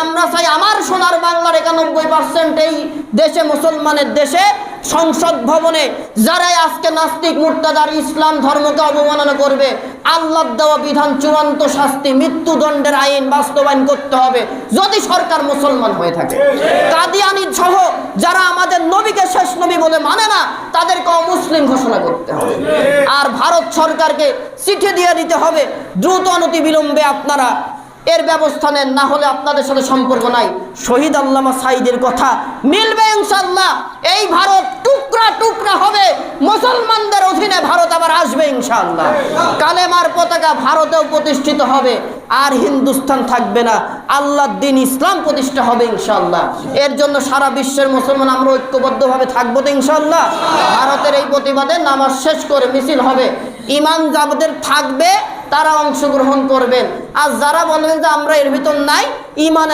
আমরা চাই আমার সোনার বাংলার 91% এই দেশে মুসলমানের দেশে সংসদ ভবনে যারাই আজকে নাস্তিক মুর্তাদার ইসলাম ধর্মকে অবমাননা করবে, আল্লাহর দেওয়া বিধান চূড়ান্ত শাস্তি মৃত্যুদণ্ডের আইন বাস্তবায়ন করতে হবে যদি সরকার মুসলমান হয়ে থাকে। কাদিয়ানি সহ যারা আমাদের নবীকে শেষ নবী বলে মানে না তাদেরকে অমুসলিম ঘোষণা করতে হবে। আর ভারত সরকারকে চিঠি দিয়ে দিতে হবে দ্রুত অনতি বিলম্বে আপনারা এর ব্যবস্থা নেন, না হলে আপনাদের সাথে সম্পর্ক নাই। শহীদ আল্লামা সাঈদের কথা মিলবে ইনশাআল্লাহ। এই ভারত টুকরা টুকরা হবে, মুসলমানদের অধীনে ভারত আবার আসবে ইনশাআল্লাহ। কালেমার পতাকা ভারতেও প্রতিষ্ঠিত হবে, আর হিন্দুস্তান থাকবে না, আল্লাহর দ্বীন ইসলাম প্রতিষ্ঠা হবে ইনশাআল্লাহ। এর জন্য সারা বিশ্বের মুসলমান আমরা ঐক্যবদ্ধভাবে থাকবো তো ইনশাআল্লাহ। ভারতের এই প্রতিবাদে নামাজ শেষ করে মিছিল হবে, ঈমান যাদের থাকবে তারা অংশগ্রহণ করবেন, আর যারা বলবেন যে আমরা এর ভিতর নাই, ঈমানের